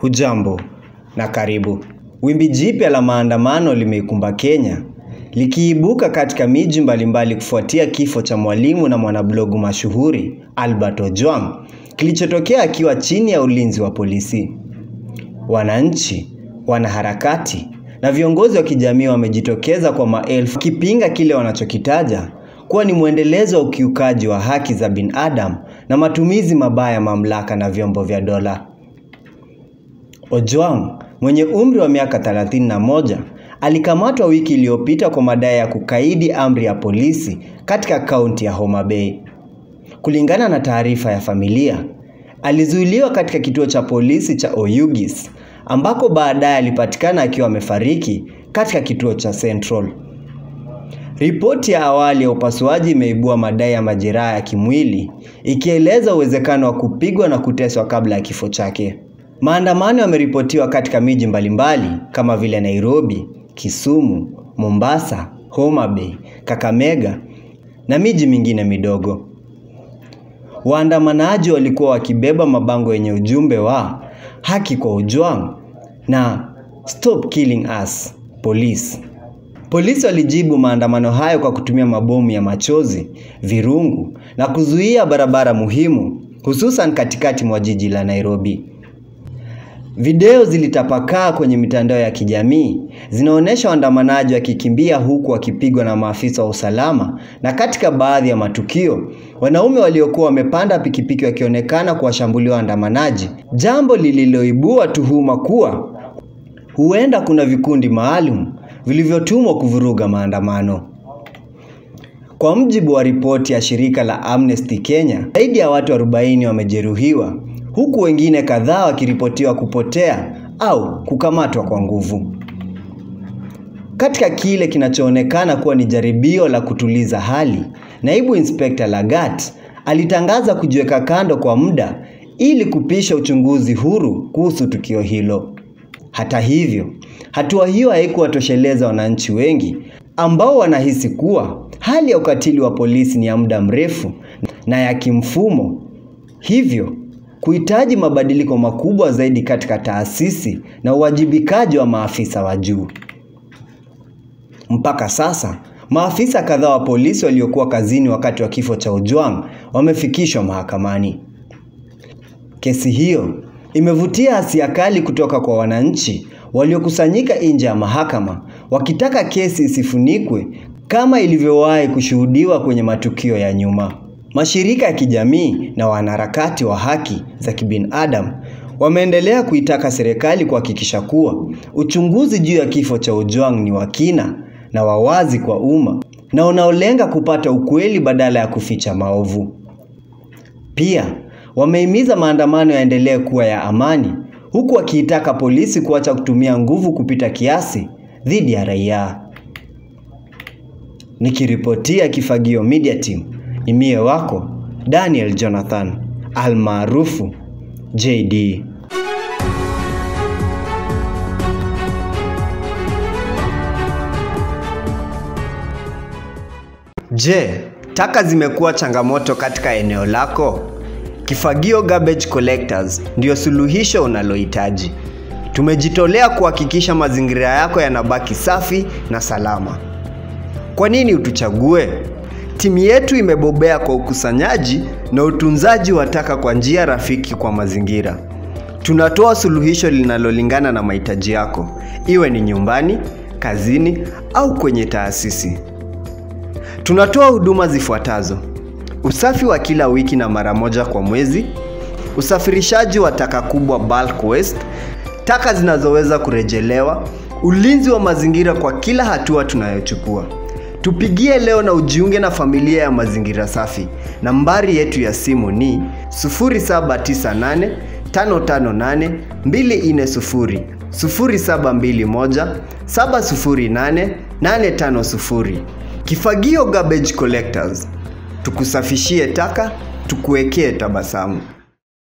Hujambo na karibu. Wimbi jipya la maandamano limeikumba Kenya, likiibuka katika miji mbalimbali kufuatia kifo cha mwalimu na mwanablogu mashuhuri Albert Ojwang, kilichotokea akiwa chini ya ulinzi wa polisi. Wananchi, wanaharakati na viongozi wa kijamii wamejitokeza kwa maelfu kipinga kile wanachokitaja kuwa ni mwendelezo wa ukiukaji wa haki za binadamu na matumizi mabaya ya mamlaka na vyombo vya dola. Ojwang, mwenye umri wa miaka 31, alikamatwa wiki iliyopita kwa madai ya kukaidi amri ya polisi katika kaunti ya Homa Bay. Kulingana na taarifa ya familia, alizuiliwa katika kituo cha polisi cha Oyugis, ambako baadaye alipatikana akiwa amefariki katika kituo cha Central. Ripoti ya awali ya upasuaji imeibua madai ya majeraha ya kimwili, ikieleza uwezekano wa kupigwa na kuteswa kabla ya kifo chake. Maandamano yameripotiwa katika miji mbalimbali kama vile Nairobi, Kisumu, Mombasa, Homa Bay, Kakamega na miji mingine midogo. Waandamanaji walikuwa wakibeba mabango yenye ujumbe wa haki kwa Ojwang na Stop Killing Us, Police. Polisi walijibu maandamano hayo kwa kutumia mabomu ya machozi, virungu na kuzuia barabara muhimu, hususan katikati mwa jiji la Nairobi. Video zilitapakaa kwenye mitandao ya kijamii, zinaonesha waandamanaji wakikimbia huku wakipigwa na maafisa wa usalama, na katika baadhi ya matukio, wanaume waliokuwa wamepanda pikipiki wakionekana kuwashambulia waandamanaji, jambo lililoibua tuhuma kuwa huenda kuna vikundi maalum vilivyotumwa kuvuruga maandamano. Kwa mujibu wa ripoti ya shirika la Amnesty Kenya, zaidi ya watu 40 wamejeruhiwa, huku wengine kadhaa wakiripotiwa kupotea au kukamatwa kwa nguvu. Katika kile kinachoonekana kuwa ni jaribio la kutuliza hali, Naibu Inspekta Lagat alitangaza kujiweka kando kwa muda ili kupisha uchunguzi huru kuhusu tukio hilo. Hata hivyo, hatua hiyo haikuwatosheleza wananchi wengi ambao wanahisi kuwa hali ya ukatili wa polisi ni ya muda mrefu na ya kimfumo, hivyo kuhitaji mabadiliko makubwa zaidi katika taasisi na uwajibikaji wa maafisa wa juu. Mpaka sasa, maafisa kadhaa wa polisi waliokuwa kazini wakati wa kifo cha Ojwang wamefikishwa mahakamani. Kesi hiyo imevutia hasira kali kutoka kwa wananchi waliokusanyika nje ya mahakama wakitaka kesi isifunikwe kama ilivyowahi kushuhudiwa kwenye matukio ya nyuma. Mashirika ya kijamii na wanaharakati wa haki za kibinadamu wameendelea kuitaka serikali kuhakikisha kuwa uchunguzi juu ya kifo cha Ojwang ni wa kina na wa wazi kwa umma na unaolenga kupata ukweli badala ya kuficha maovu. Pia wamehimiza maandamano yaendelee kuwa ya amani, huku wakiitaka polisi kuacha kutumia nguvu kupita kiasi dhidi ya raia. Nikiripotia Kifagio Media Team, ni mie wako Daniel Jonathan almaarufu JD. Je, taka zimekuwa changamoto katika eneo lako? Kifagio Garbage Collectors ndio suluhisho unalohitaji. Tumejitolea kuhakikisha mazingira yako yanabaki safi na salama. Kwa nini utuchague? Timu yetu imebobea kwa ukusanyaji na utunzaji wa taka kwa njia rafiki kwa mazingira. Tunatoa suluhisho linalolingana na mahitaji yako, iwe ni nyumbani, kazini au kwenye taasisi. Tunatoa huduma zifuatazo: usafi wa kila wiki na mara moja kwa mwezi, usafirishaji wa taka kubwa bulk waste, taka zinazoweza kurejelewa, ulinzi wa mazingira kwa kila hatua tunayochukua. Tupigie leo na ujiunge na familia ya mazingira safi. Nambari yetu ya simu ni 0798 558 240, 0721 708 850. Kifagio Garbage Collectors, tukusafishie taka, tukuwekee tabasamu.